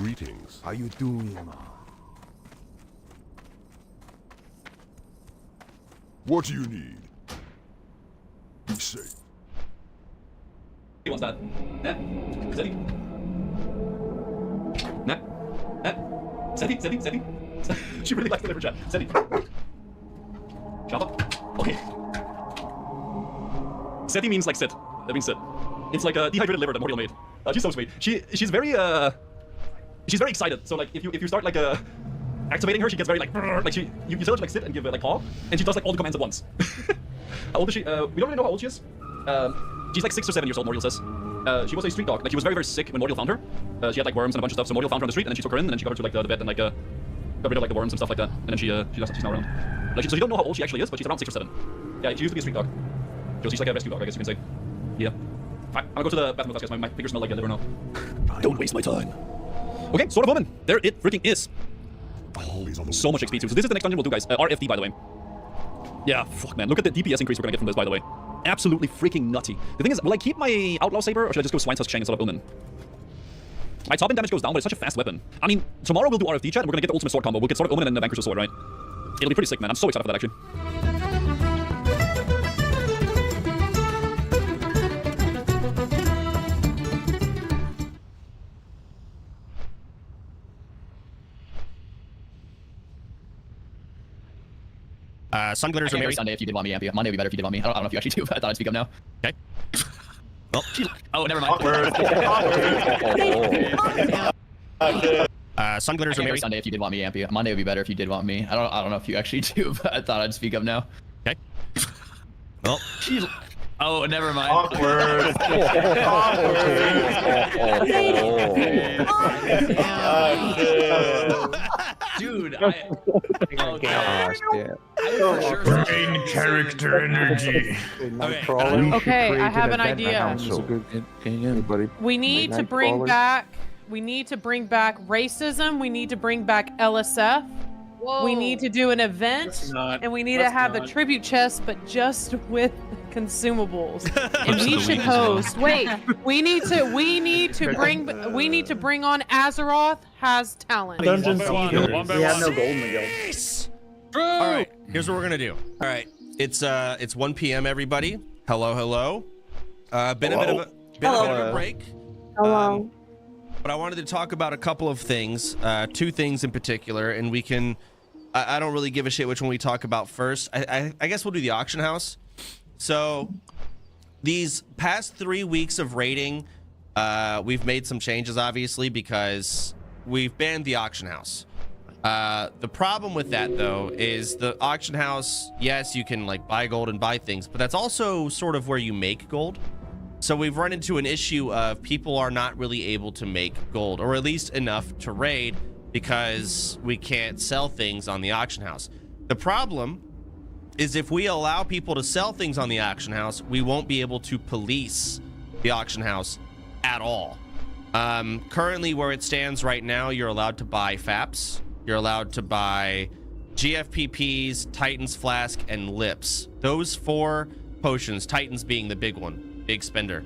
Greetings. How you doing, ma? What do you need? Be safe. He wants that. Nah. Steady. Nah. Nah. Steady, steady, steady. She really likes the liver chat. Steady. Java. Okay. Steady means like sit. That means sit. It's like a dehydrated liver that Mordial made. She's so sweet. She's very excited. So like if you start like activating her, she gets very like you tell her to like sit and give like paw, and she does like all the commands at once. How old is she? We don't really know how old she is. She's like 6 or 7 years old, Mordial says. She was a street dog. Like she was very, very sick when Mordial found her. She had like worms and a bunch of stuff. So Mordial found her on the street, and then she took her in, and then she got her to like the vet and like got rid of like the worms and stuff like that. And then she's now around. Like so you don't know how old she actually is, but she's around 6 or 7. Yeah, she used to be a street dog. So she's like a rescue dog, I guess you can say. Yeah. Fine. I'm gonna go to the bathroom because my fingers smell like a liver now. Don't waste my time. Okay, Sword of Woman. There it freaking is. So much XP too. So this is the next dungeon we'll do, guys. RFD, by the way. Yeah, fuck, man. Look at the DPS increase we're gonna get from this, by the way. Absolutely freaking nutty. The thing is, will I keep my Outlaw Saber, or should I just go Swine's Husk Chain instead of Omen? My top end damage goes down, but it's such a fast weapon. I mean, tomorrow we'll do RFD chat, and we're gonna get the Ultimate Sword combo. We'll get Sword of Omen and then the Vanquisher's Sword, right? It'll be pretty sick, man. I'm so excited for that, actually. Sun glitters are married. Sunday if you did want me, Ampia. Monday would be better if you did want me. I don't know if you actually do, but I thought I'd speak up now. Okay. Well, oh, never mind. Sun glitters are married. Sunday if you did want me, Ampia. Monday would be better if you did want me. I don't know if you actually do, but I thought I'd speak up now. Okay. Well. Oh, never mind. Awkward. Dude, oh gosh, brain character energy. Okay, I have an idea. We need to bring back racism. We need to bring back LSF. Whoa. We need to do an event, and we need to have the tribute chest, but just with consumables. And we should host. Wait, we need to bring on Azeroth has talent. We have no gold in the guild. All right, here's what we're gonna do. All right, it's 1 p.m. everybody. Hello, hello. Been a bit of a break. Hello. But I wanted to talk about a couple of things, 2 things in particular, and we can. I don't really give a shit which one we talk about first. I guess we'll do the auction house. So these past 3 weeks of raiding, we've made some changes, obviously, because we've banned the auction house. The problem with that, though, is the auction house, yes, you can like buy gold and buy things, but that's also sort of where you make gold. So we've run into an issue of people are not really able to make gold, or at least enough to raid, because we can't sell things on the auction house. The problem is if we allow people to sell things on the auction house, we won't be able to police the auction house at all. Currently, where it stands right now, you're allowed to buy FAPs, you're allowed to buy GFPPs, Titan's Flask, and Lips. Those 4 potions, Titan's being the big one, big spender.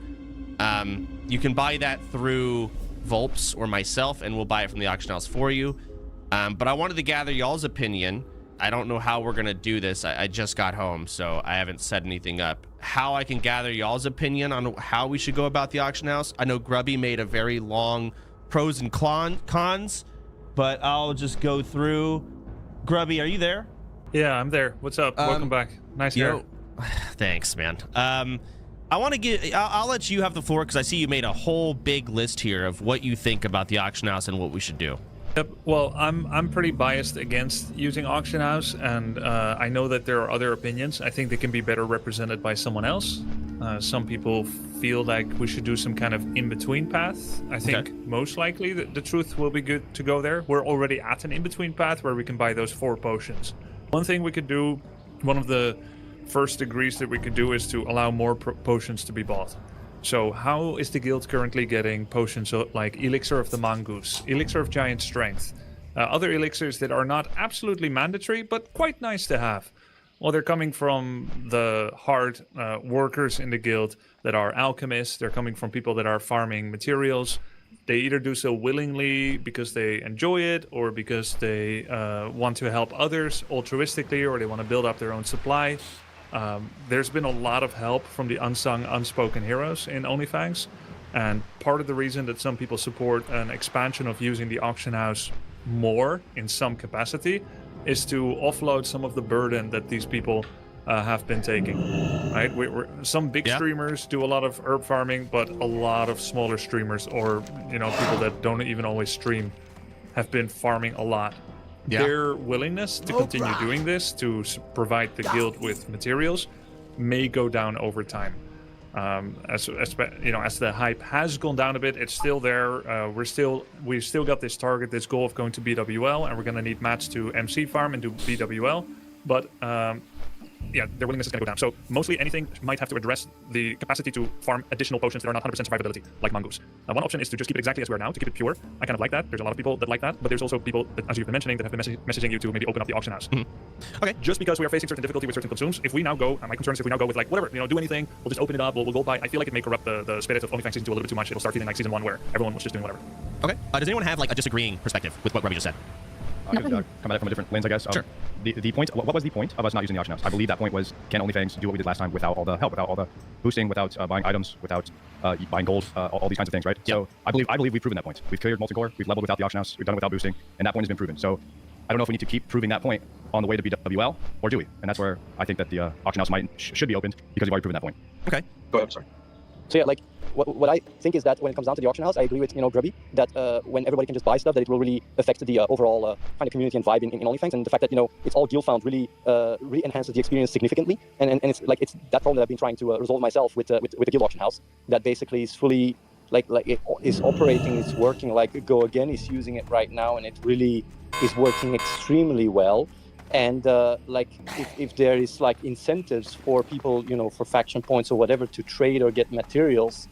You can buy that through Volps or myself, and we'll buy it from the auction house for you. But I wanted to gather y'all's opinion. I don't know how we're gonna do this. I just got home, so I haven't set anything up. How I can gather y'all's opinion on how we should go about the auction house. I know Grubby made a very long pros and cons, but I'll just go through. Grubby, are you there? Yeah, I'm there. What's up? Welcome back. Nice hair. Thanks, man. I want to get. I'll let you have the floor because I see you made a whole big list here of what you think about the auction house and what we should do. Yep. Well, I'm pretty biased against using auction house, and I know that there are other opinions. I think they can be better represented by someone else. Some people feel like we should do some kind of in-between path. I think most likely the truth will be good to go there. We're already at an in-between path where we can buy those 4 potions. One thing we could do, one of the first degrees that we could do, is to allow more potions to be bought. So how is the guild currently getting potions like Elixir of the Mongoose, Elixir of Giant Strength, other elixirs that are not absolutely mandatory, but quite nice to have? Well, they're coming from the hard workers in the guild that are alchemists. They're coming from people that are farming materials. they either do so willingly because they enjoy it, or because they want to help others altruistically, or they want to build up their own supply. There's been a lot of help from the unsung, unspoken heroes in OnlyFans, and part of the reason that some people support an expansion of using the auction house more in some capacity is to offload some of the burden that these people have been taking, right? Some big streamers do a lot of herb farming, but a lot of smaller streamers, or people that don't even always stream, have been farming a lot. Their willingness to continue doing this, to provide the guild with materials, may go down over time. As the hype has gone down a bit, it's still there. We've still got this target, this goal of going to BWL, and we're gonna need mats to MC farm and do BWL. But their willingness is going to go down. So mostly anything might have to address the capacity to farm additional potions that are not 100% survivability, like mongoose. One option is to just keep it exactly as we are now, to keep it pure. I kind of like that. There's a lot of people that like that, but there's also people that, as you've been mentioning, that have been messaging you to maybe open up the auction house. Okay. Just because we are facing certain difficulty with certain consumes, if we now go, and my concern is if we now go with like, whatever, do anything, we'll just open it up, we'll go buy. I feel like it may corrupt the spirit of OnlyFans Season 2 a little bit too much. It'll start feeling like Season 1 where everyone was just doing whatever. Okay. Does anyone have like a disagreeing perspective with what Robbie just said? Come at it from a different lens, I guess. Sure. The point. What was the point of us not using the auction house? I believe that point was, can OnlyFans do what we did last time without all the help, without all the boosting, without buying items, without buying gold, all these kinds of things, right? Yep. So I believe we've proven that point. We've cleared molten core, we've leveled without the auction house, we've done it without boosting, and that point has been proven. So I don't know if we need to keep proving that point on the way to BWL, or do we? And that's where I think that the auction house should be opened, because we've already proven that point. Okay. Go ahead. Sorry. So yeah, like what I think is that when it comes down to the auction house, I agree with Grubby that when everybody can just buy stuff, that it will really affect the overall kind of community and vibe in OnlyFans, and the fact that it's all guild found really enhances the experience significantly, and it's that problem that I've been trying to resolve myself with the guild auction house, that basically is fully like it is operating, it's working. Like Go Again is using it right now, and it really is working extremely well. And if there is like incentives for people, for faction points or whatever, to trade or get materials,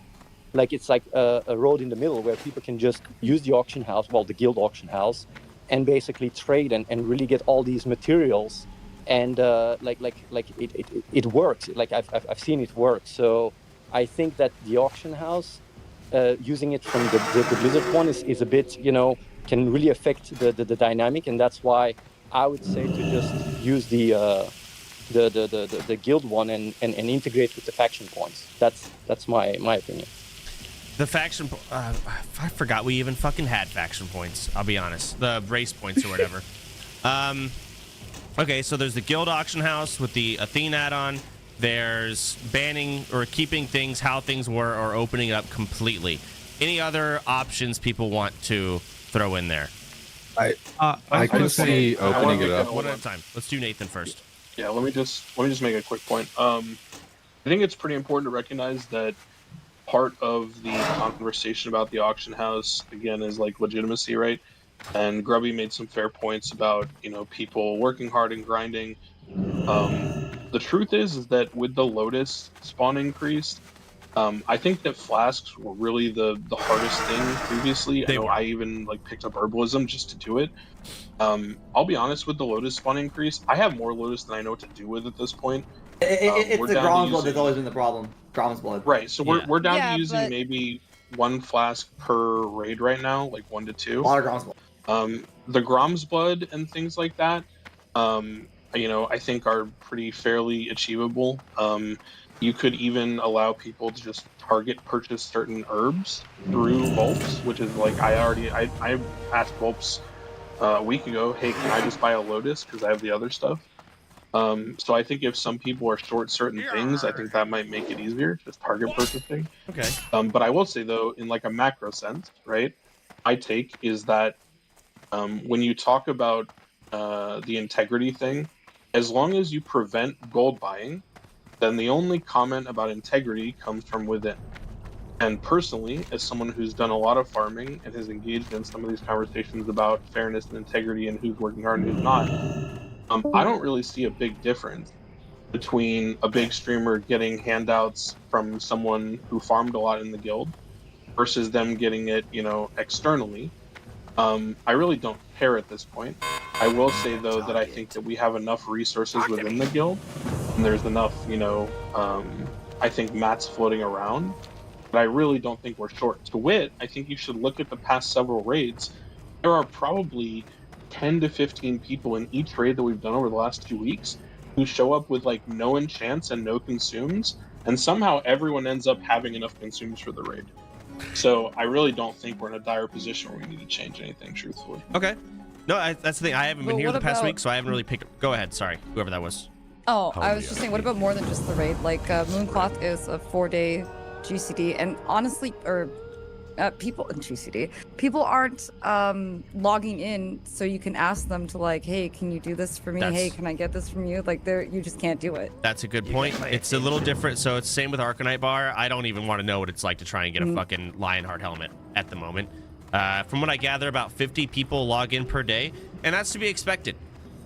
like it's like a road in the middle where people can just use the auction house, the guild auction house, and basically trade and really get all these materials. And it works. Like I've seen it work. So I think that the auction house, using it from the Blizzard one is a bit, can really affect the dynamic, and that's why I would say to just use the guild one and integrate with the faction points. That's my opinion. The faction, I forgot we even fucking had faction points. I'll be honest, the race points or whatever. Okay, so there's the guild auction house with the Athene add-on. There's banning or keeping things how things were, or opening it up completely. Any other options people want to throw in there? I can see opening it up one at a time. Let's do Nathan first. Yeah, let me just make a quick point. I think it's pretty important to recognize that part of the conversation about the auction house again is like legitimacy, right? And Grubby made some fair points about people working hard and grinding. The truth is that with the Lotus spawn increase, I think that flasks were really the hardest thing previously. I even picked up herbalism just to do it. I'll be honest, with the Lotus spawn increase, I have more Lotus than I know what to do with at this point. It's the Grom's blood that's always been the problem. Grom's blood. Right, so we're down to using maybe 1 flask per raid right now, like 1 to 2. A lot of Grom's blood. The Grom's blood and things like that, I think are pretty fairly achievable. You could even allow people to just target purchase certain herbs through Volps, which is like I asked Volps a week ago, hey, can I just buy a Lotus because I have the other stuff? So I think if some people are short certain things, I think that might make it easier, just target purchasing. Okay. But I will say though, in like a macro sense, right? My take is that when you talk about the integrity thing, as long as you prevent gold buying, then the only comment about integrity comes from within. And personally, as someone who's done a lot of farming and has engaged in some of these conversations about fairness and integrity and who's working hard and who's not, I don't really see a big difference between a big streamer getting handouts from someone who farmed a lot in the guild versus them getting it, externally. I really don't care at this point. I will say though that I think that we have enough resources within the guild, and there's enough, I think mats floating around, but I really don't think we're short. To wit, I think you should look at the past several raids. There are probably 10 to 15 people in each raid that we've done over the last 2 weeks who show up with like no enchants and no consumes, and somehow everyone ends up having enough consumes for the raid. So I really don't think we're in a dire position where we need to change anything, truthfully. Okay. No, that's the thing. I haven't been Well, here the what past about- week, so I haven't really picked up. Go ahead. Sorry, whoever that was. Oh, I was just saying, what about more than just the raid? Like, Mooncloth is a 4-day GCD, and honestly, people in GCD, people aren't logging in, so you can ask them to like, hey, can you do this for me? Hey, can I get this from you? Like, you just can't do it. That's a good point. It's a little different. So it's the same with Arcanite Bar. I don't even want to know what it's like to try and get a fucking Lionheart helmet at the moment. From what I gather, about 50 people log in per day, and that's to be expected.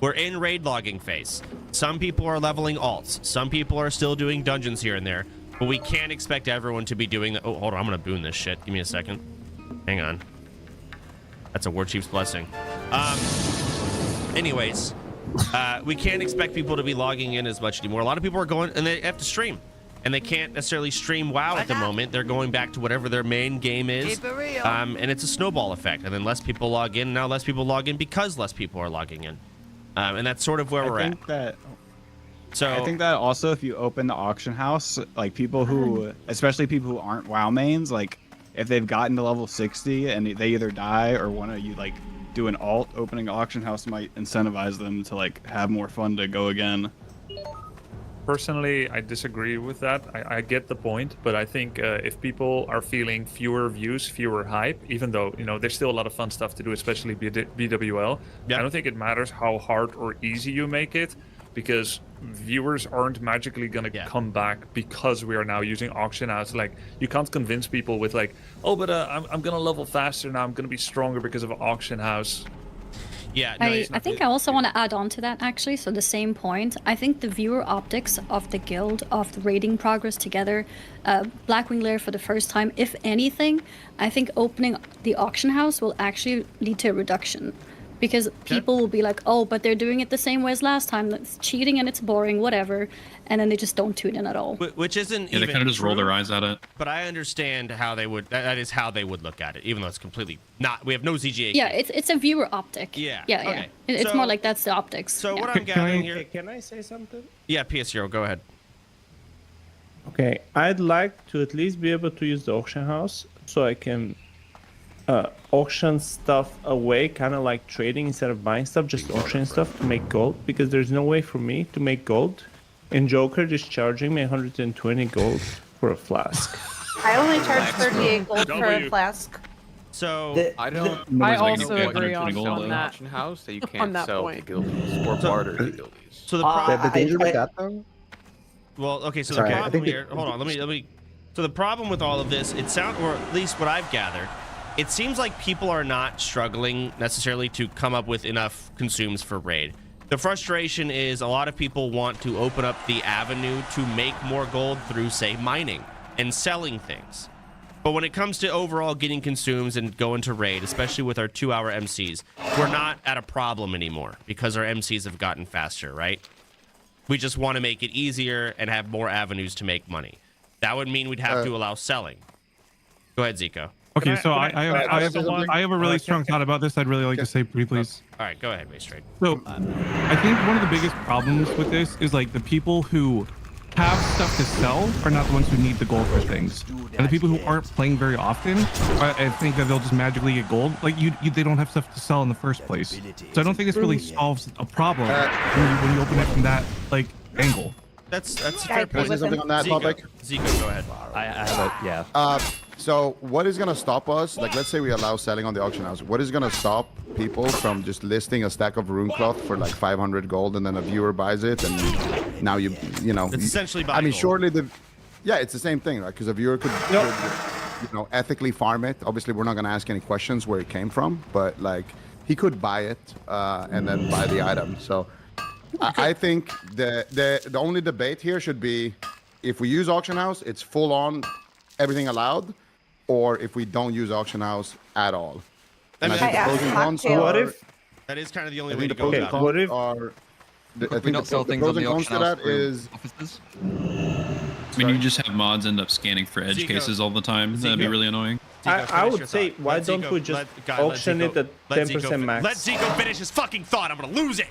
We're in raid logging phase. Some people are leveling alts. Some people are still doing dungeons here and there. But we can't expect everyone to be doing that. Oh, hold on. I'm going to boon this shit. Give me a second. Hang on. That's a War Chief's blessing. Anyways, we can't expect people to be logging in as much anymore. A lot of people are going, and they have to stream. And they can't necessarily stream WoW at the moment. They're going back to whatever their main game is. And it's a snowball effect. And then less people log in. Now less people log in because less people are logging in. And that's sort of where we're at. I think that also, if you open the auction house, like people who, especially people who aren't WoW mains, like if they've gotten to level 60 and they either die or want to like do an alt, opening auction house might incentivize them to like have more fun to go again. Personally, I disagree with that. I get the point, but I think if people are feeling fewer views, fewer hype, even though, you know, there's still a lot of fun stuff to do, especially BWL, I don't think it matters how hard or easy you make it, because viewers aren't magically going to come back because we are now using auction house. Like, you can't convince people with like, oh, but I'm going to level faster now, I'm going to be stronger because of auction house. Yeah, no, I think I also want to add on to that, actually. So the same point. I think the viewer optics of the guild, of the raiding progress together, Blackwing Lair for the first time, if anything, I think opening the auction house will actually lead to a reduction. Because people will be like, oh, but they're doing it the same way as last time. It's cheating and it's boring, whatever. And then they just don't tune in at all. Which isn't they kind of just roll their eyes at it. But I understand how they would, that is how they would look at it, even though it's completely not, we have no ZGA. Yeah, it's a viewer optic. Yeah. Yeah, okay. yeah. It's So- more like that's the optics. So yeah. what I'm gathering here. Can I say something? Yeah, PS0, go ahead. Okay, I'd like to at least be able to use the auction house so I can auction stuff away, kind of like trading instead of buying stuff, just auction stuff to make gold, because there's no way for me to make gold. And Joker just charging me 120 gold for a flask. I only charge 38 gold for a flask. So I also agree on that. Auction house that you On can't that sell point. to guildies or barter to guildies. So the problem. The danger with that though. Well, okay, so Sorry, the I problem think here. Hold on, let me. So the problem with all of this, it sounds, or at least what I've gathered, it seems like people are not struggling necessarily to come up with enough consumes for raid. The frustration is a lot of people want to open up the avenue to make more gold through, say, mining and selling things. But when it comes to overall getting consumes and going to raid, especially with our 2-hour MCs, we're not at a problem anymore because our MCs have gotten faster, right? We just want to make it easier and have more avenues to make money. That would mean we'd have to allow selling. Go ahead, Zico. Okay, so I have a really strong thought about this. I'd really like to say pretty, please. All right, go ahead, Maestrade. So, I think one of the biggest problems with this is like the people who have stuff to sell are not the ones who need the gold for things, and the people who aren't playing very often, I think that they'll just magically get gold. Like they don't have stuff to sell in the first place. So I don't think this really solves a problem when you open it from that like angle. That's a fair Can I point. say something on that topic? Zico, go ahead. I have yeah. So what is gonna stop us? Like, let's say we allow selling on the auction house. What is gonna stop people from just listing a stack of rune cloth for like 500 gold, and then a viewer buys it, and now you know. It's essentially I mean, gold. surely it's the same thing, right? Because a viewer could, ethically farm it. Obviously, we're not gonna ask any questions where it came from, but like he could buy it and then buy the item. So I think the only debate here should be if we use auction house, it's full on everything allowed, or if we don't use auction house at all. And I think the pros and cons are, What if? That is kind of the only I way think to the go pros and about cons it. are. I we think don't sell the things pros on and the cons auction to house that through is offices? I mean, you just have mods end up scanning for edge cases all the time. That'd be really annoying. I would say, why don't we just auction it at 10% max? Let Zico finish his fucking thought. I'm gonna lose it.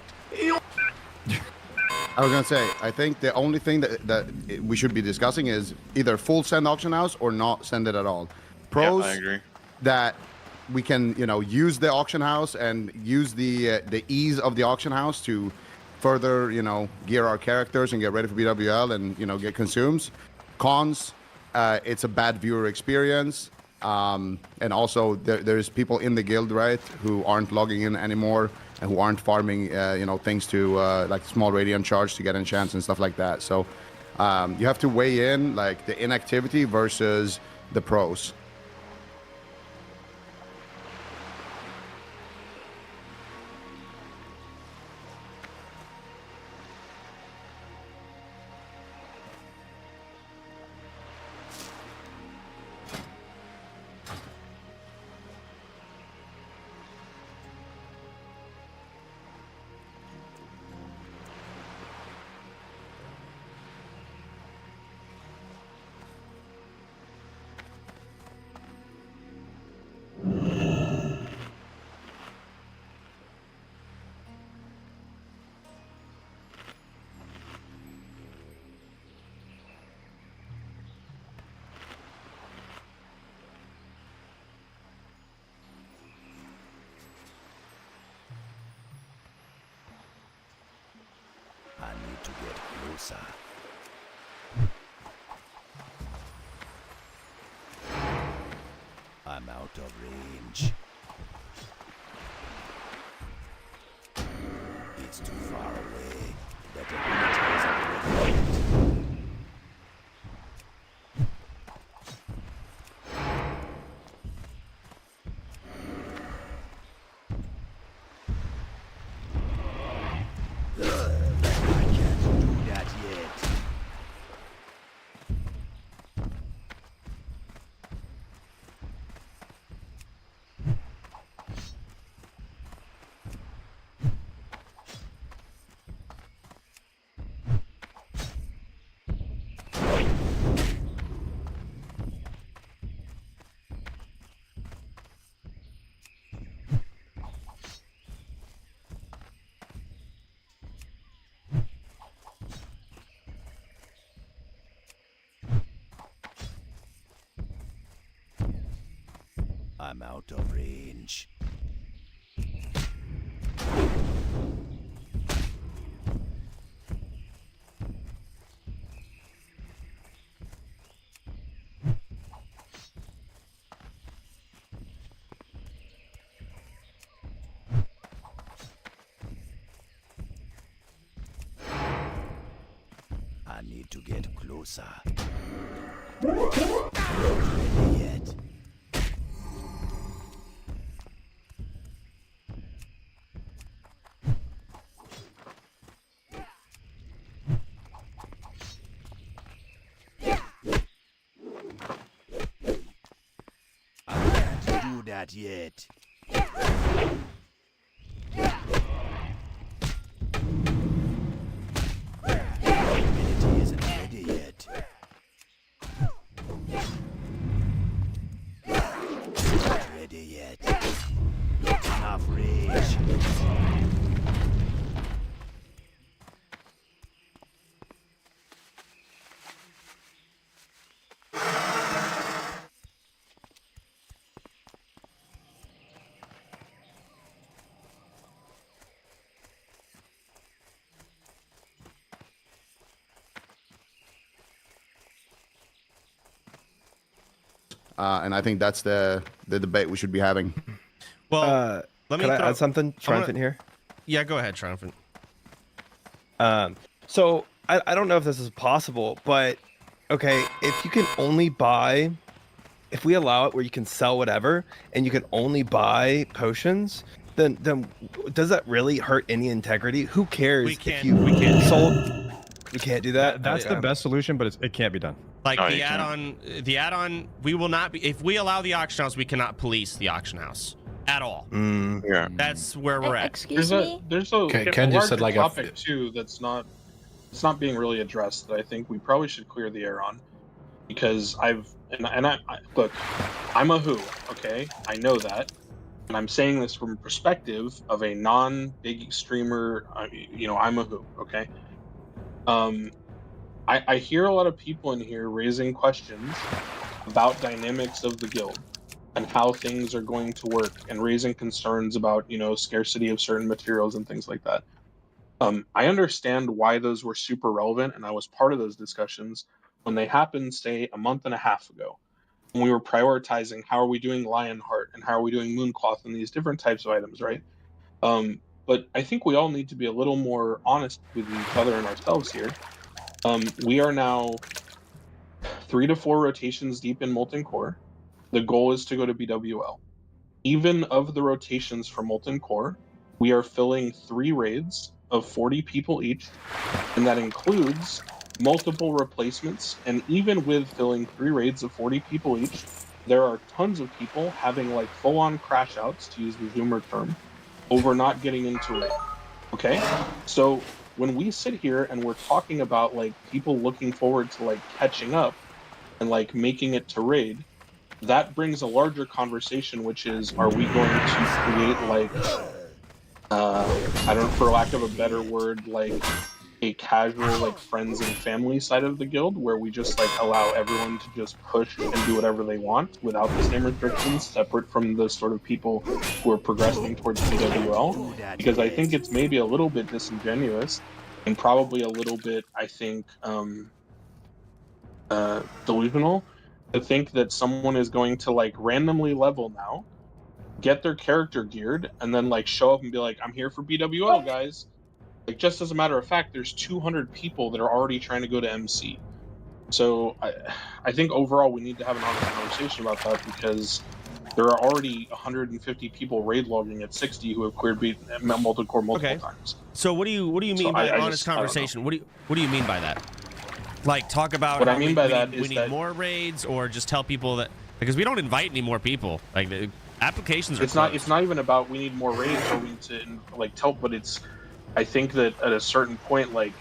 I was gonna say, I think the only thing that we should be discussing is either full send auction house or not send it at all. Pros, I agree. that we can, use the auction house and use the ease of the auction house to further, gear our characters and get ready for BWL and, get consumes. Cons, it's a bad viewer experience. And also there's people in the guild, right, who aren't logging in anymore and who aren't farming, things to like small radiant charge to get enchants and stuff like that. So you have to weigh in like the inactivity versus the pros. I need to get closer. I'm out of range. It's too far away. That ability is a I'm out of range. I need to get closer. Not ready yet. That yet. Ability isn't ready yet. Not ready yet. Not enough rage. And I think that's the debate we should be having. Well, let me add something, Triumphant, here? Yeah, go ahead, Triumphant. So I don't know if this is possible, but okay, if you can only buy, if we allow it where you can sell whatever and you can only buy potions, then does that really hurt any integrity? Who cares we can't sold? We can't do that. That's the best solution, but it can't be done. Like the add-on, we will not be. If we allow the auction house, we cannot police the auction house at all. Yeah, that's where we're at. There's a Ken just said like topic too that's not it's not being really addressed that I think we probably should clear the air on, because I look, I'm a who, okay? I know that, and I'm saying this from a perspective of a non-big streamer. You know, I'm a who, okay? I hear a lot of people in here raising questions about dynamics of the guild and how things are going to work, and raising concerns about, you know, scarcity of certain materials and things like that. I understand why those were super relevant, and I was part of those discussions when they happened, say, a month and a half ago, when we were prioritizing how are we doing Lionheart and how are we doing Mooncloth and these different types of items, right? But I think we all need to be a little more honest with each other and ourselves here. We are now 3 to 4 rotations deep in Molten Core. The goal is to go to BWL. Even of the rotations for Molten Core, we are filling 3 raids of 40 people each, and that includes multiple replacements. And even with filling 3 raids of 40 people each, there are tons of people having like full-on crash outs, to use the Zoomer term, over not getting into raid. Okay? So when we sit here and we're talking about like people looking forward to like catching up and like making it to raid, that brings a larger conversation, which is, are we going to create like I don't, for lack of a better word, like a casual like friends and family side of the guild where we just like allow everyone to just push and do whatever they want without the same restrictions, separate from the sort of people who are progressing towards PWL? Because I think it's maybe a little bit disingenuous and probably a little bit, I think, delusional to think that someone is going to like randomly level now, get their character geared, and then like show up and be like, I'm here for BWL, guys. Like, just as a matter of fact, there's 200 people that are already trying to go to MC. So I think overall we need to have an honest conversation about that, because there are already 150 people raid logging at 60 who have cleared Molten Core multiple times. So what do you mean by honest conversation? What do you mean by that? Like, talk about what how I mean by that we need more raids, or just tell people that, because we don't invite any more people. Like, the applications are closed. It's not even about we need more raids or we need to like tell, but it's, I think that at a certain point, like,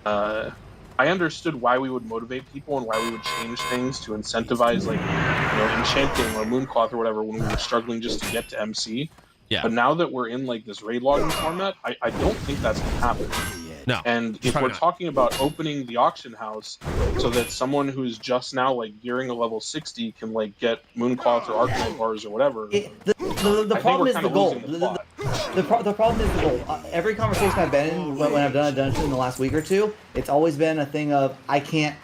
I understood why we would motivate people and why we would change things to incentivize, like, you know, enchanting or Mooncloth or whatever when we were struggling just to get to MC. Yeah. But now that we're in like this raid logging format, I don't think that's gonna happen. No. And if we're talking about opening the auction house so that someone who's just now like gearing a level 60 can like get Mooncloth or Arcanite bars or whatever, The problem is the goal. The problem is the goal. Every conversation I've been in when I've done a dungeon in the last week or two, it's always been a thing of I can't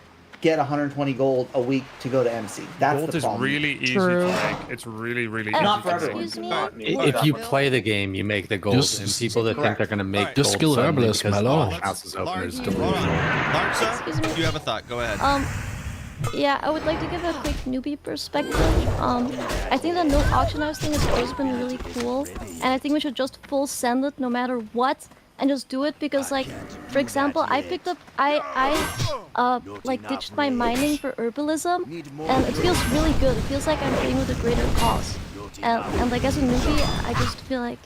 get 120 gold a week to go to MC. That's gold the problem. is really easy to make. It's really, really easy. Not for to everyone. If you play the game, you make the gold, and people that think they're going to make gold skill suddenly herbalist, because my the lord. house is open is Excuse delusional. Larsa, you have a thought. Go ahead. Yeah, I would like to give a quick newbie perspective. I think the no auction house thing has always been really cool, and I think we should just full send it no matter what, and just do it, because, like, for example, I picked up, like ditched my mining for herbalism, and it feels really good. It feels like I'm playing with a greater cause, and like as a newbie, I just feel like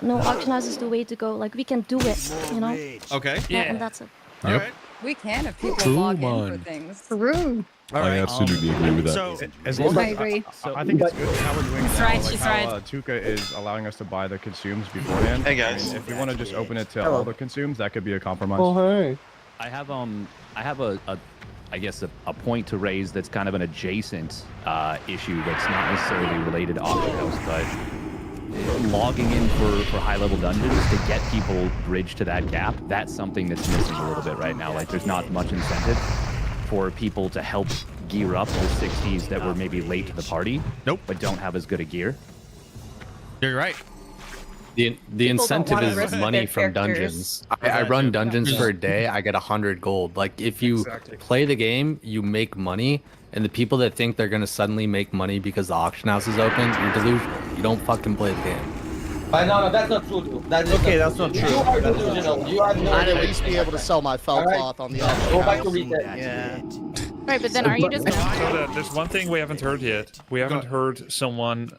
no auction house is the way to go. Like, we can do it, you know? Okay. And that's it. All right. We can if people True log in man. for things. True. All I right. absolutely agree with that. So, As long I as agree. I think it's good how we're doing it She's now, right, like she's how right. Tuca is allowing us to buy the consumes beforehand. Hey, guys. I mean, if we want to just open it to all the consumes, that could be a compromise. hey. I have I guess a point to raise that's kind of an adjacent issue that's not necessarily related to auction house, but logging in for high level dungeons to get people bridged to that gap, that's something that's missing a little bit right now. Like, there's not much incentive for people to help gear up the 60s that were maybe late to the party, but don't have as good a gear. You're right. The incentive is money from dungeons. I run dungeons for a day. I get 100 gold. Like, if you play the game, you make money. And the people that think they're gonna suddenly make money because the auction house is open, you're delusional. You don't fucking play the game. No, that's not true. Dude. That's not true. You are delusional. You have no I'd idea. at least be able to sell my felt cloth on the auction Go back to house. retail. Yeah. Right, but then are you just So there's one thing we haven't heard yet. We haven't heard someone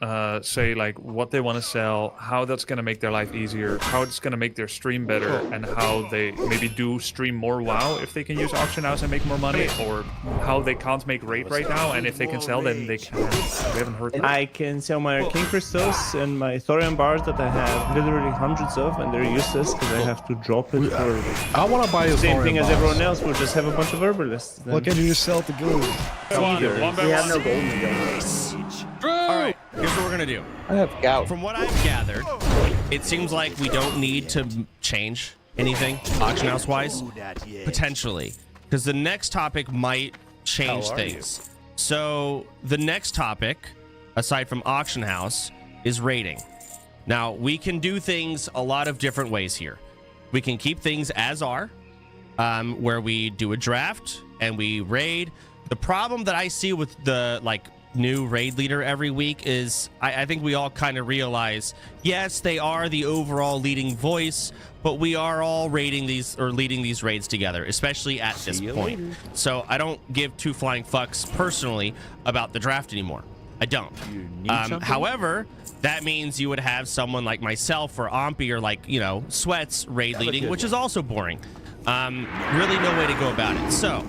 say like what they want to sell, how that's going to make their life easier, how it's going to make their stream better, and how they maybe do stream more WoW if they can use auction house and make more money, or how they can't make raid right now, and if they can sell, then they can. We haven't heard that. I can sell my king crystals and my thorium bars that I have literally hundreds of, and they're useless because I have to drop it for. I want to buy the a same thing thorium as bars. everyone else. We'll just have a bunch of herbalists. Then. What can you sell to gold? We have no gold in the All right, here's what we're gonna do. I have gout. From what I've gathered, it seems like we don't need to change anything auction house wise, potentially, because the next topic might change things. So the next topic, aside from auction house, is raiding. Now we can do things a lot of different ways here. We can keep things as are, where we do a draft and we raid. The problem that I see with the new raid leader every week is I think we all kind of realize, yes, they are the overall leading voice, but we are all raiding these or leading these raids together, especially at this point. So I don't give two flying fucks personally about the draft anymore. I don't. However, that means you would have someone like myself or Ompi or Sweats raid leading, which is also boring. Really no way to go about it. So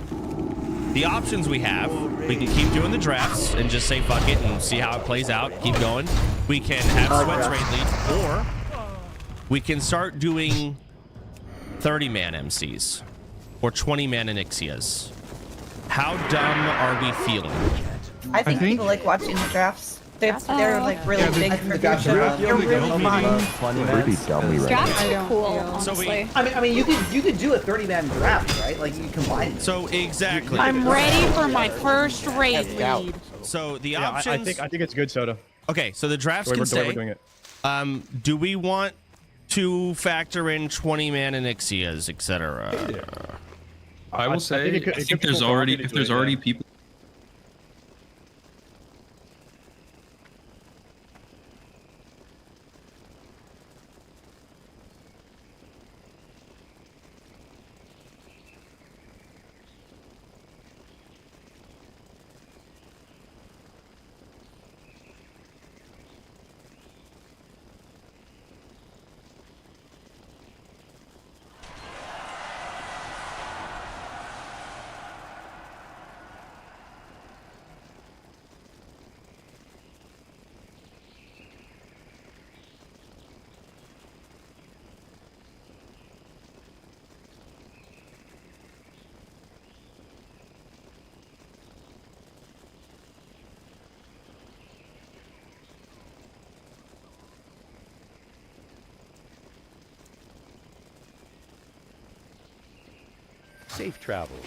the options we have, we can keep doing the drafts and just say fuck it and see how it plays out, keep going. We can have Sweats raid lead, or we can start doing 30-man MCs or 20-man Anixias. How dumb are we feeling? I think people like watching the drafts. They're like really big for drafts drafts. They're really fun. Pretty dummy right Drafts now. are cool, honestly. I mean, you could do a 30-man draft, right? Like you can combine them. So exactly. I'm ready for my first raid lead. So the Yeah, options. I think it's good, Soda. Okay, so the drafts The way can we're say. doing it. Do we want to factor in 20-man Anixias, etc.? I will say, I think there's already people. Safe travels.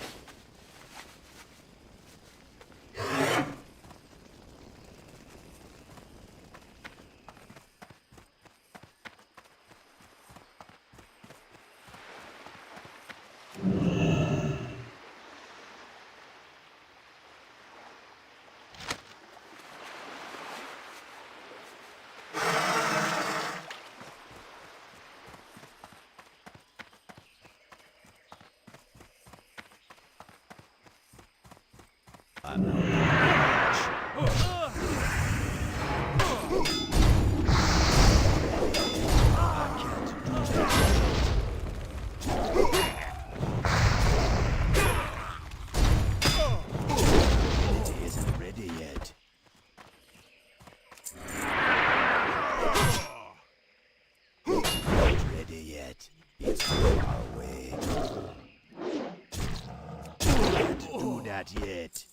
Yet.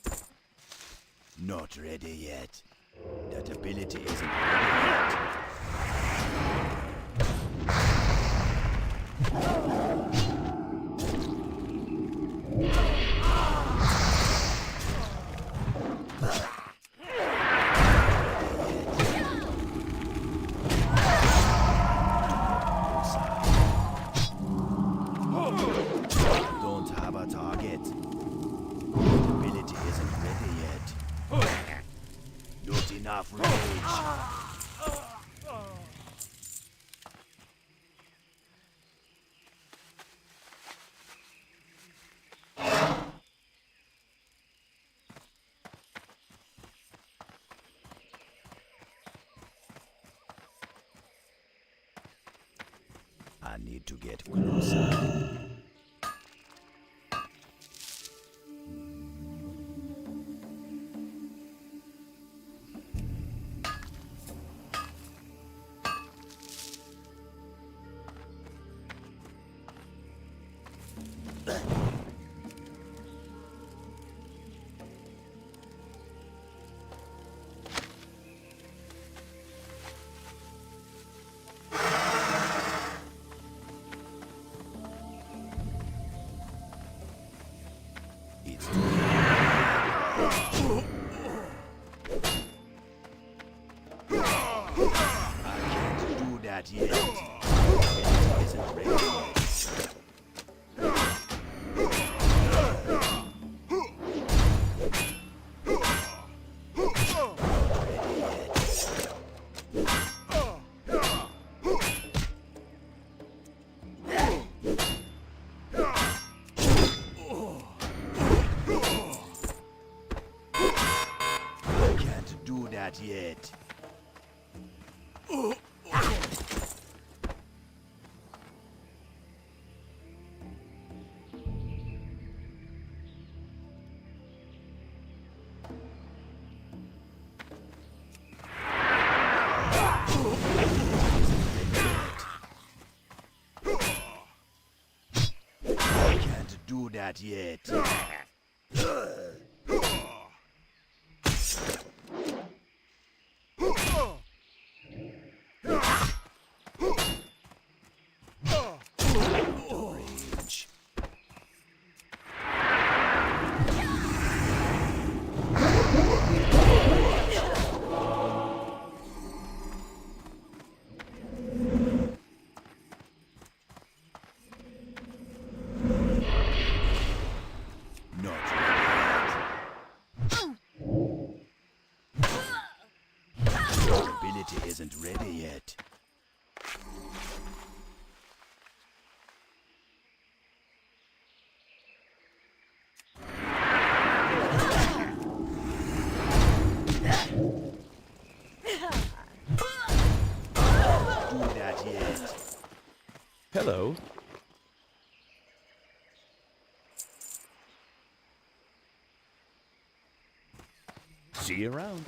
Not ready yet. That ability isn't ready yet. Don't have a target. That ability isn't ready yet. Not enough rage. I need to get closer. Not yet. It isn't ready yet. I can't do that yet. Do that yet. Rage. Isn't ready yet. Do that yet. Hello. See you around.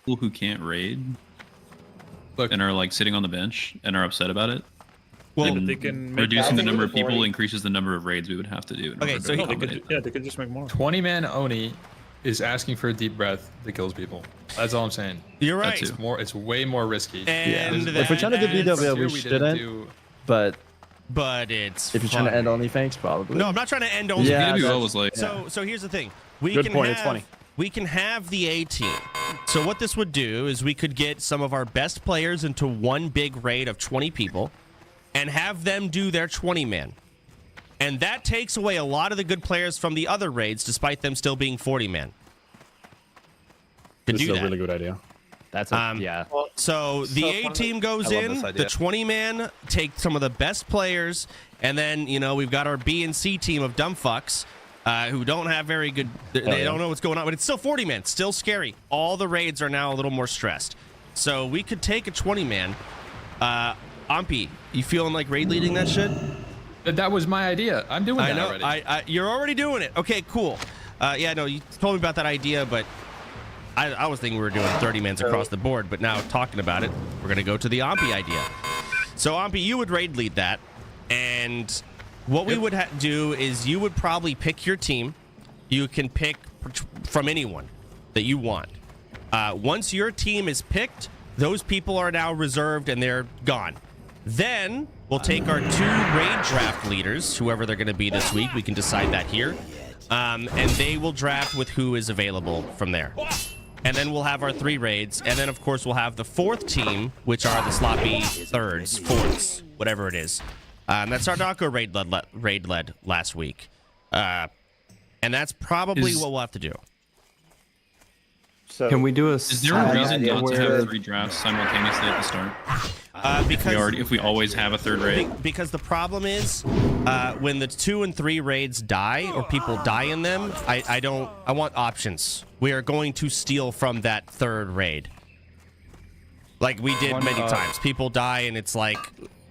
People who can't raid and are like sitting on the bench and are upset about it. Well, then they can make reducing the number of people 40. increases the number of raids we would have to do. Okay, so they could just make more. 20-man Oni is asking for a deep breath that kills people. That's all I'm saying. You're right. It's more. It's way more risky. And if we're trying to do BWL, we shouldn't. But it's if you're trying to end OnlyFans, probably. No, I'm not trying to end OnlyFans. Yeah, BWL was like. So here's the thing. Good point, it's funny. We can have the A team. So what this would do is we could get some of our best players into one big raid of 20 people and have them do their 20-man. And that takes away a lot of the good players from the other raids, despite them still being 40-man. This is a really good idea. That's yeah. So the A team goes in, the 20-man take some of the best players, and then, you know, we've got our B and C team of dumb fucks who don't have very good, they don't know what's going on, but it's still 40-man, still scary. All the raids are now a little more stressed. So we could take a 20-man. Ampi, you feeling like raid leading that shit? That was my idea. I'm doing that already. You're already doing it. Okay, cool. Yeah, no, you told me about that idea, but I was thinking we were doing 30-mans across the board, but now talking about it, we're going to go to the Ampi idea. So, Ampi, you would raid lead that, and what we would do is you would probably pick your team. You can pick from anyone that you want. Once your team is picked, those people are now reserved and they're gone. Then we'll take our 2 raid draft leaders, whoever they're going to be this week. We can decide that here. And they will draft with who is available from there. And then we'll have our 3 raids. And then, of course, we'll have the 4th team, which are the sloppy 3rds, 4ths, whatever it is. That's our Darko raid led last week. And that's probably what we'll have to do. So can we do a? Is there a reason not to have 3 drafts simultaneously at the start? Because if we always have a 3rd raid. Because the problem is, when the 2 and 3 raids die or people die in them, I want options. We are going to steal from that 3rd raid, like we did many times. People die and it's like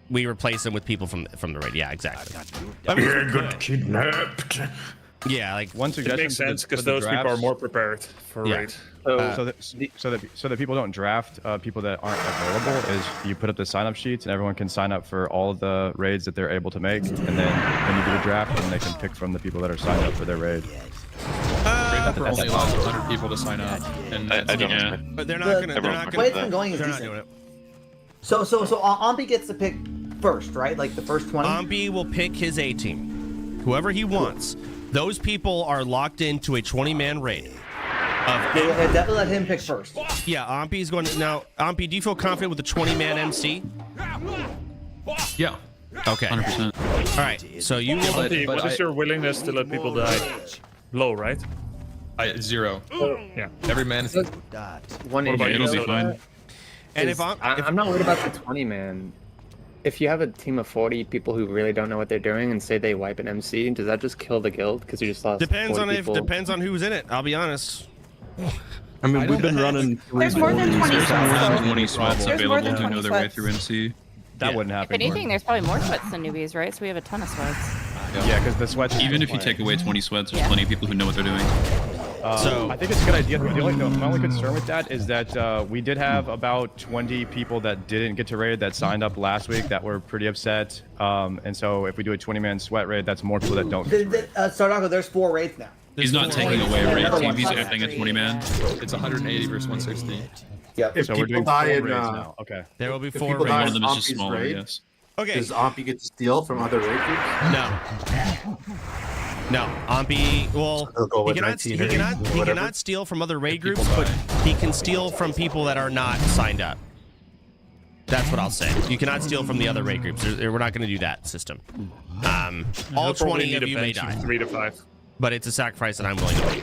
we replace them with people from the raid. Yeah, exactly. Got kidnapped. Yeah, like one suggestion. It makes sense because those people are more prepared for raid. So that people don't draft people that aren't available is you put up the sign up sheets and everyone can sign up for all of the raids that they're able to make, and then when you do the draft, then they can pick from the people that are signed up for their raid. Prepper only allows 100 people to sign up, and I don't. But they're not gonna. They're not The way it's gonna. been going is They're not decent. doing it. So Ompi gets to pick first, right? Like the first 20. Ompi will pick his A team, whoever he wants. Those people are locked into a 20-man raid. Definitely let him pick first. Yeah, Ompi's going to now. Ompi, do you feel confident with the 20-man MC? Yeah. Okay. 100%. All right. So you will. What is your willingness to let people die? Low, right? 0. Yeah. Every man is. It'll be fine. And if I'm not worried about the 20 man. If you have a team of 40 people who really don't know what they're doing and say they wipe an MC, does that just kill the guild because you just lost? Depends 40 on people? depends on who's in it. I'll be honest. I mean, we've been running. There's more than 20 There's more sweats. than 20 sweats There's more available than to know 20 their way sweats. through NC. That wouldn't If happen. anything, there's probably more sweats than newbies, right? So we have a ton of sweats. Yeah, because the sweats. Even if you take away 20 sweats, there's plenty of people who know what they're doing. So I think it's a good idea. My only concern with that is that we did have about 20 people that didn't get to raid that signed up last week that were pretty upset. And so if we do a 20-man sweat raid, that's more people that don't. Sardaco, there's 4 raids now. He's not taking away a raid team, he's adding a 20-man. It's 180 versus 160. Yep. So we're doing 4 raids now. Okay. There will be If 4 people raids. die One of them is just Ompi's smaller, raid, yes. Okay. Does Ompi get to steal from other raid groups? No, Ompi. Well, go he with cannot steal from other raid groups, but he can steal from people that are not signed up. That's what I'll say. You cannot steal from the other raid groups. We're not going to do that system. All 20 of you may die. 3 to 5. But it's a sacrifice that I'm willing to make.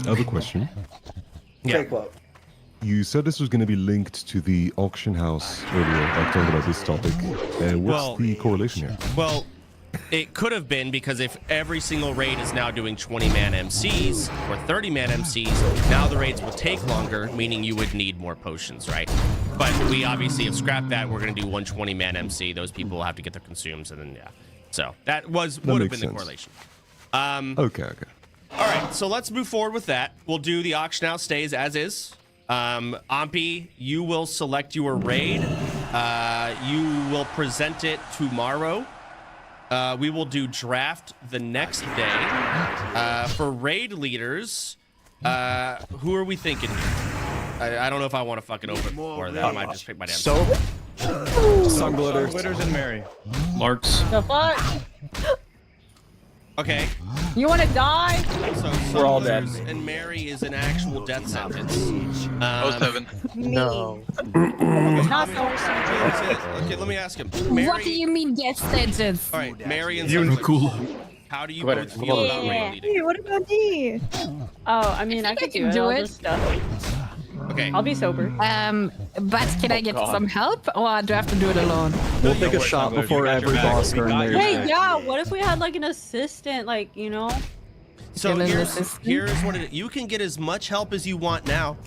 I have a question. Yeah. Quote. You said this was going to be linked to the auction house earlier, like talking about this topic. What's the correlation here? Well, it could have been because if every single raid is now doing 20-man MCs or 30-man MCs, now the raids will take longer, meaning you would need more potions, right? But we obviously have scrapped that. We're going to do one 20-man MC. Those people will have to get their consumes, and then yeah. So that would have been the correlation. Okay. All right, so let's move forward with that. We'll do the auction house stays as is. Ompi, you will select your raid. You will present it tomorrow. We will do draft the next day. For raid leaders, who are we thinking here? I don't know if I want to fucking open more of that. I might just pick my damn. Sunglitters and Mary. Larks. The fuck? Okay. You want to die? So We're all dead. And Mary is an actual death sentence. Heaven. No. Okay, let me ask him. Mary, What do you mean death sentence? all right, Mary and You're cool. how do you both feel about raid leading? Hey, what about me? Oh, I mean, I could do it. I'll just stuff. Okay. I'll be sober. But can I get some help, or do I have to do it alone? We'll take a shot before every boss turn there. Hey, yeah. What if we had like an assistant, like So here's what it is. You can get as much help as you want now.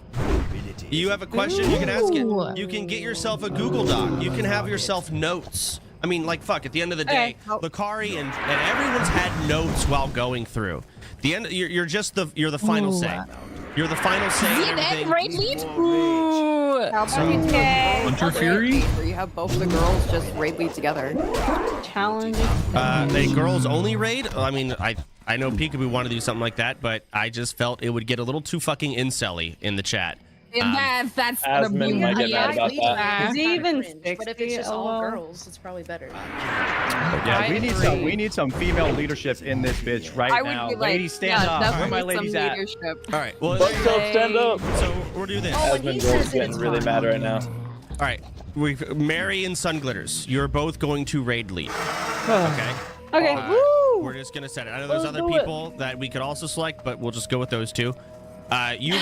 You have a question, you can ask it. You can get yourself a Google Doc. You can have yourself notes. I mean, like, fuck, at the end of the day, Bakari and everyone's had notes while going through. The end, you're the final say. You're the final say. Raid lead? Ooh. Hunter Fury? Where you have both the girls just raid lead together. challenging? A girls only raid? I mean, I know Peekaboo wanted to do something like that, but I just felt it would get a little too fucking incel-y in the chat. That's the Asmund might get mad about that. Is he even 60? But if it's just all girls, it's probably better. Yeah, we need some female leadership in this bitch right now. Ladies, stand up. Where are my ladies at? All right. Well, Let's go stand up. So we'll do this. Asmund is getting really mad right now. All right. Mary and Sunglitters, you're both going to raid lead. Okay. Okay. Woo! We're just gonna set it. I know there's other people that we could also select, but we'll just go with those two. You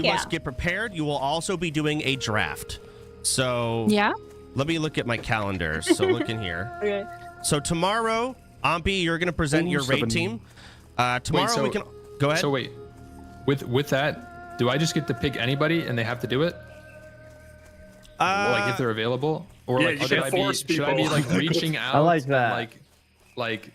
must get prepared. You will also be doing a draft. So Yeah. Let me look at my calendar. So look in here. Okay. So tomorrow, Ampi, you're gonna present your raid team. Tomorrow we can go ahead. So wait, with that, do I just get to pick anybody and they have to do it? Like if they're available, or like should I be like reaching out? I like that. Like.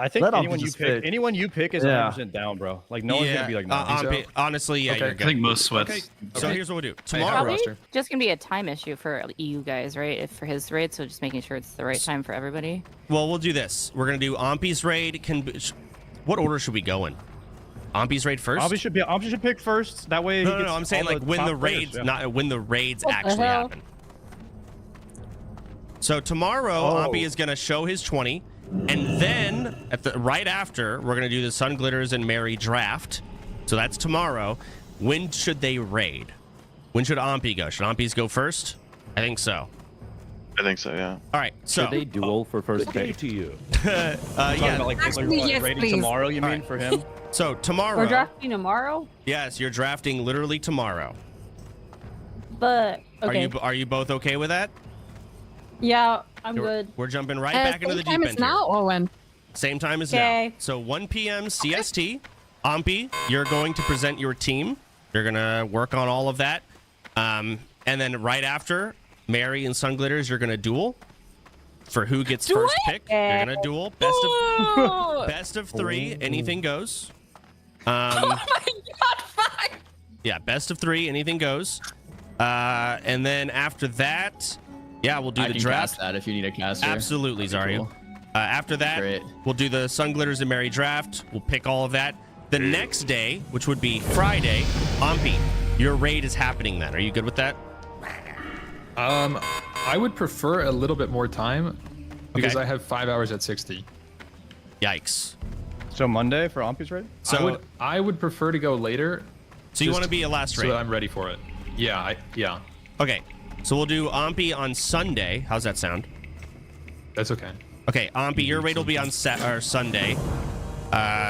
I think Let anyone you pick is 100% down, bro. Like no one's gonna be like no. Ampi, honestly, yeah, you're good. I think most sweats. Okay. So here's what we'll do. Probably Tomorrow, just gonna be a time issue for you guys, right? If for his raid, so just making sure it's the right time for everybody. well, we'll do this. We're gonna do Ampi's raid. What order should we go in? Ampi's raid first. Ampi should pick first. That way. No, I'm saying like when the raids, not when the raids actually happen. So tomorrow, Ampi is gonna show his 20, and then right after, we're gonna do the Sun Glitters and Mary draft. So that's tomorrow. When should they raid? When should Ampi go? Should Ampi's go first? I think so. I think so, yeah. All right, so should they duel for first pick? to you. Yeah. About, like, Actually, yes, raiding please. tomorrow, you mean, for him? So tomorrow. We're drafting tomorrow. Yes, you're drafting literally tomorrow. But okay. Are you both okay with that? Yeah, I'm good. We're jumping right back into the deep Same time end as now or when? Same time as now. Okay. So 1 p.m. CST. Ampi, you're going to present your team. You're gonna work on all of that, and then right after, Mary and Sun Glitters, you're gonna duel for who gets first pick. You're gonna duel best of 3. Anything goes. Oh my god, 5! Yeah, best of 3. Anything goes. And then after that, yeah, we'll do the draft. Cast that if you need a caster. Absolutely, Zaryu. Cool. After that, we'll do the Sun Glitters and Mary draft. We'll pick all of that. The next day, which would be Friday, Ampi, your raid is happening then. Are you good with that? I would prefer a little bit more time because I have 5 hours at 60. Yikes. So Monday for Ampi's raid? So I would prefer to go later. So you want to be a last raid? So that I'm ready for it. Yeah, yeah. Okay, so we'll do Ampi on Sunday. How's that sound? That's okay. Okay, Ampi, your raid will be on Sunday.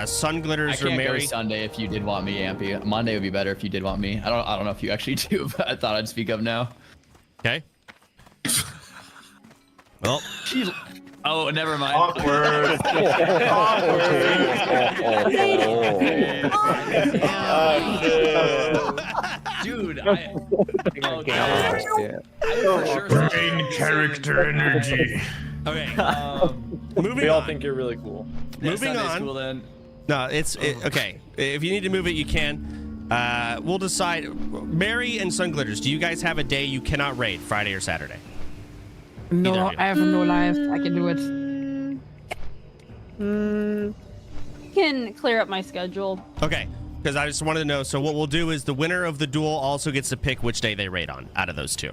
Sun Glitters or Mary. Go Sunday if you did want me, Ampi. Monday would be better if you did want me. I don't know if you actually do, but I thought I'd speak up now. Okay. Well, oh, never mind. Awkward. Dude, Brain character energy. Okay. Moving we all on. think you're really cool. Moving on. School, then. No, okay. If you need to move it, you can. We'll decide. Mary and Sun Glitters, do you guys have a day you cannot raid, Friday or Saturday? No, I have no life. I can do it. Can clear up my schedule. Okay, because I just wanted to know. So what we'll do is the winner of the duel also gets to pick which day they raid on out of those two.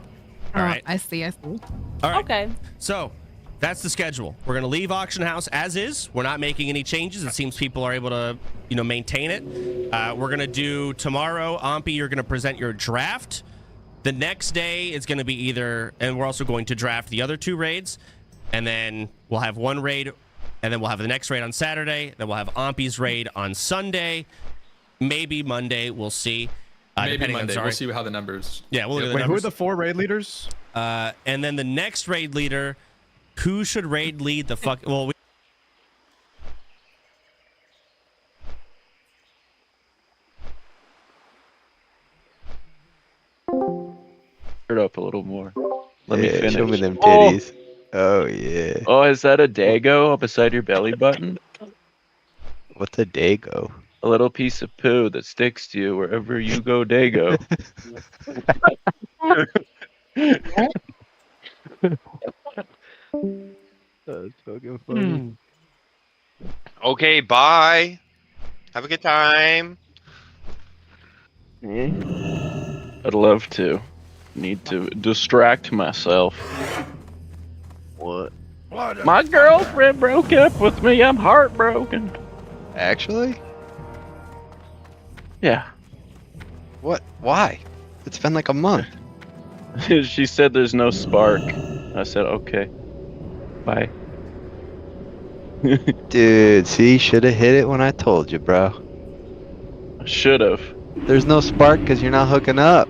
All right. I see. All right. Okay. So that's the schedule. We're gonna leave Auction House as is. We're not making any changes. It seems people are able to, maintain it. We're gonna do tomorrow. Ampi, you're gonna present your draft. The next day is gonna be and we're also going to draft the other 2 raids, and then we'll have 1 raid, and then we'll have the next raid on Saturday. Then we'll have Ampi's raid on Sunday, maybe Monday. We'll see. Maybe Monday. We'll see how the numbers. Yeah, we'll look at the Wait, numbers. who are the 4 raid leaders? And then the next raid leader, who should raid lead the fuck? Well, Turn up a little more. Let me finish. Show me them titties. Oh yeah. Oh, is that a dago beside your belly button? What's a dago? A little piece of poo that sticks to you wherever you go, dago. That's fucking funny. Okay, bye. Have a good time. I'd love to. Need to distract myself. What? My girlfriend broke up with me. I'm heartbroken. Actually? Yeah. What? Why? It's been like a month. She said there's no spark. I said, okay. Bye. Dude, see, should have hit it when I told you, bro. Should have. There's no spark because you're not hooking up.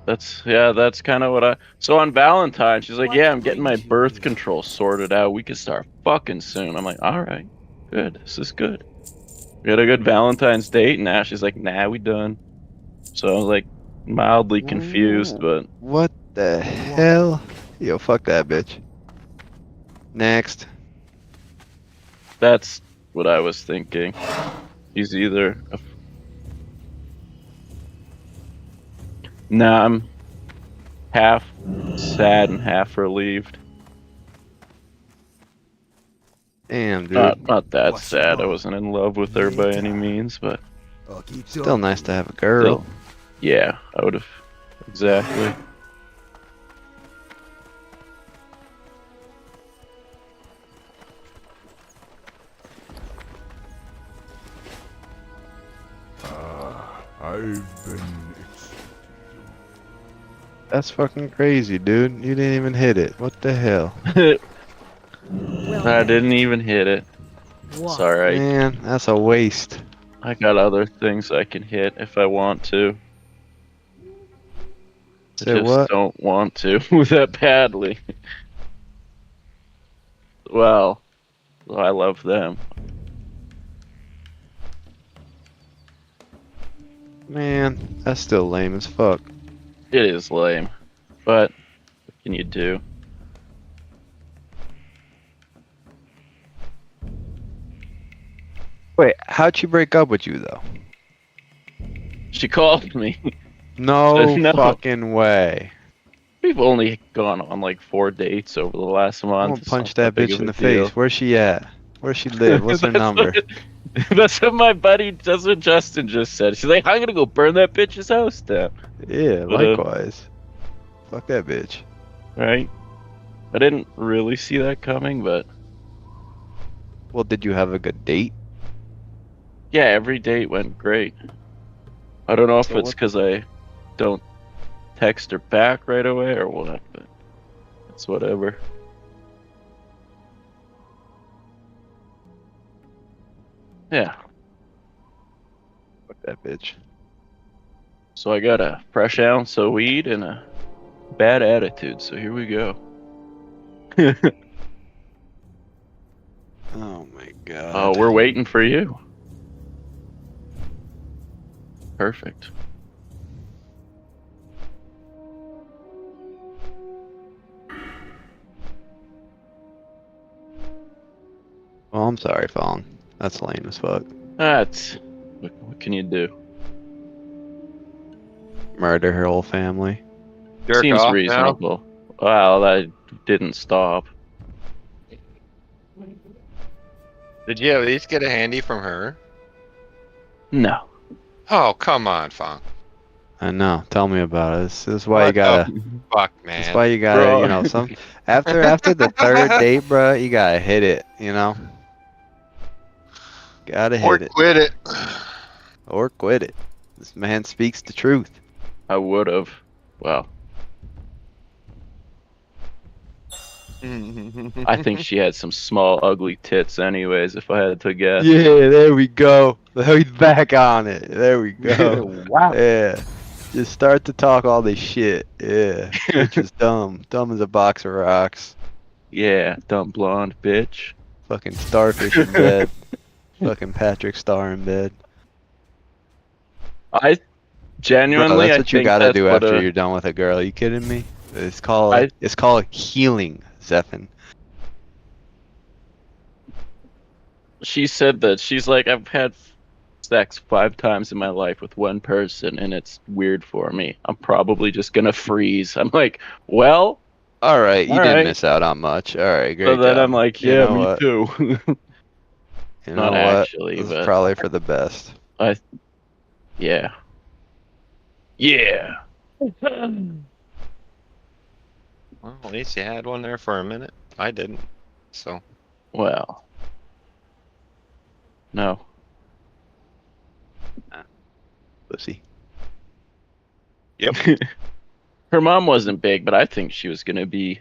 That's kind of what I. So on Valentine's, she's like, "Yeah, I'm getting my birth control sorted out. We can start fucking soon." I'm like, "All right, good. This is good." We had a good Valentine's date, and now she's like, "Nah, we done." So I was like, mildly confused, but What the hell? Yo, fuck that bitch. Next. that's what I was thinking. He's either. Nah, I'm half sad and half relieved. Damn, dude. Not that sad. I wasn't in love with her by any means, but Still nice to have a girl. yeah, I would have exactly. I've been. That's fucking crazy, dude. You didn't even hit it. What the hell? I didn't even hit it. It's alright. Man, that's a waste. I got other things I can hit if I want to. I Say just what? don't want to that badly. Well, I love them. Man, that's still lame as fuck. It is lame, but what can you do? Wait, how'd she break up with you though? She called me. No, No. fucking way. We've only gone on like 4 dates over the last month. I'm gonna It's punch not that big bitch of in a the deal. face. Where's she at? Where's she live? What's her That's number? That's what my buddy, that's what Justin just said. She's like, I'm gonna go burn that bitch's house down. Yeah, But, likewise. Fuck that bitch. Right? I didn't really see that coming, but Well, did you have a good date? yeah, every date went great. I don't know if So it's what- because I don't text her back right away or what, but it's whatever. Yeah, Fuck that bitch. so I got a fresh ounce of weed and a bad attitude, so here we go. Oh my god. Oh, we're waiting for you. Perfect. Well, I'm sorry, Fallen. That's lame as fuck. That's what can you do? Murder her whole family. Jerk Seems off now? reasonable. Well, that didn't stop. Did you at least get a handy from her? No. Oh, come on, Fong. I know. Tell me about it. This is why What you gotta. the fuck, man? That's why you gotta. Bro. You know, some after the third date, bro, you gotta hit it. You know. Gotta Or hit it. quit it. Or quit it. This man speaks the truth. I would have. Well, I think she had some small, ugly tits, anyways. If I had to guess. Yeah, there we go. He's back on it. There we go. Wow. Yeah. Just start to talk all this shit. Yeah. Bitch is dumb. Dumb as a box of rocks. Yeah, dumb blonde bitch. Fucking starfish in bed. Fucking Patrick Star in bed. I genuinely, Bro, that's I what you think gotta that's do what after a- you're done with a girl. Are you kidding me? It's called healing, Zephin. She said that she's like, I've had sex 5 times in my life with one person, and it's weird for me. I'm probably just gonna freeze. I'm like, well, All right, you all didn't right. miss out on much. All right, great So then job. I'm like, You yeah, know me what? too. You Not know what? actually, This is but probably for the best. Yeah. Yeah. Well, at least you had one there for a minute. I didn't. So. Well. No. Pussy. Yep. Her mom wasn't big, but I think she was gonna be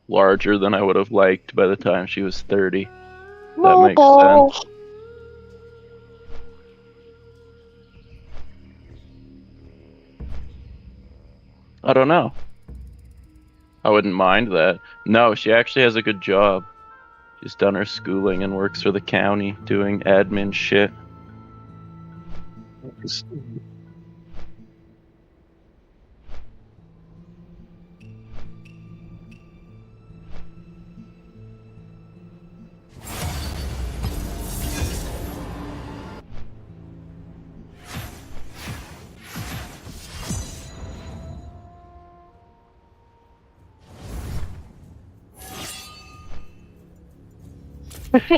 larger than I would have liked by the time she was 30. That makes sense. I don't know. I wouldn't mind that. No, she actually has a good job. She's done her schooling and works for the county doing admin shit.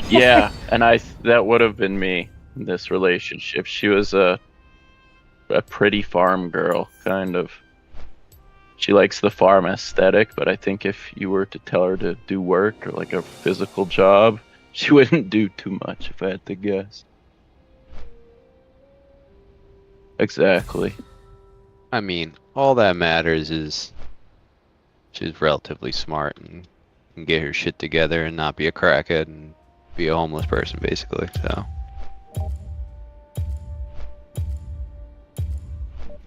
Yeah, and that would have been me in this relationship. She was a pretty farm girl, kind of. She likes the farm aesthetic, but I think if you were to tell her to do work or like a physical job, she wouldn't do too much, if I had to guess. Exactly. I mean, all that matters is she's relatively smart and can get her shit together and not be a crackhead and be a homeless person, basically. So,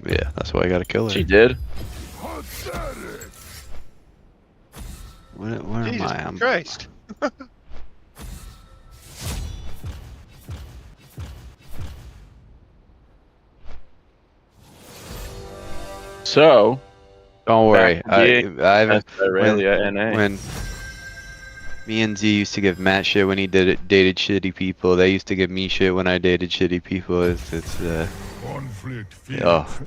yeah, that's why I gotta kill her. She did. Where am I? I'm... Christ. So, don't worry. I haven't. NA. When me and Z used to give Matt shit when he dated shitty people, they used to give me shit when I dated shitty people. Oh,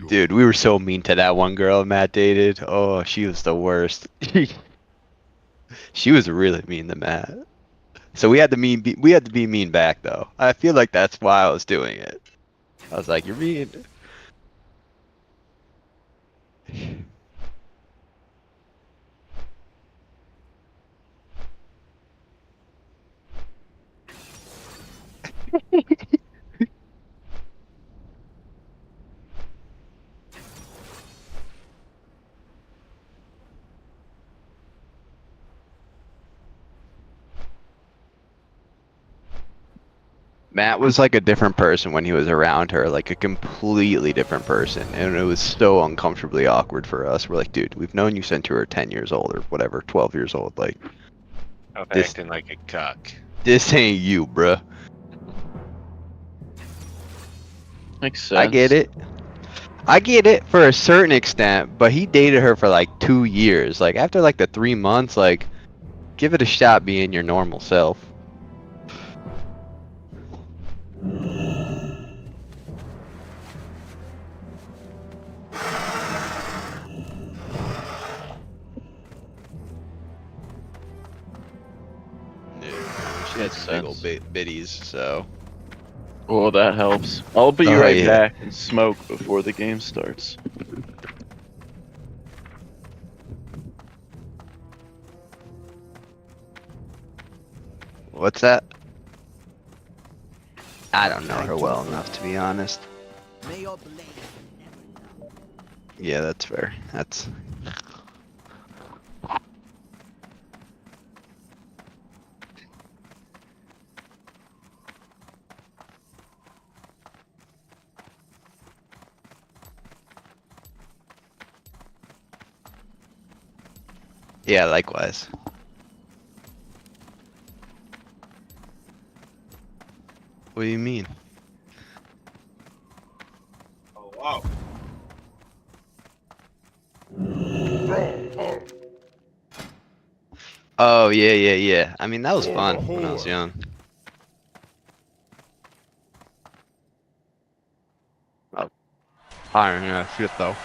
dude, we were so mean to that one girl Matt dated. Oh, she was the worst. She was really mean to Matt. So we had to be mean back though. I feel like that's why I was doing it. I was like, you're mean. Matt was like a different person when he was around her, like a completely different person, and it was so uncomfortably awkward for us. We're like, dude, we've known you since you were 10 years old or whatever, 12 years old. Like, Acting like a cuck. this ain't you, bruh. Makes sense. I get it. I get it for a certain extent, but he dated her for like 2 years. Like, after like the 3 months, like, give it a shot being your normal self. She had some big old biddies, so. Oh, that helps. I'll be right back and smoke before the game starts. What's that? I don't know her well enough, to be honest. Yeah, that's fair. That's... Yeah, likewise. What do you mean? Oh, wow. Oh, yeah. I mean, that was fun when I was young. Oh, I don't know, shit though.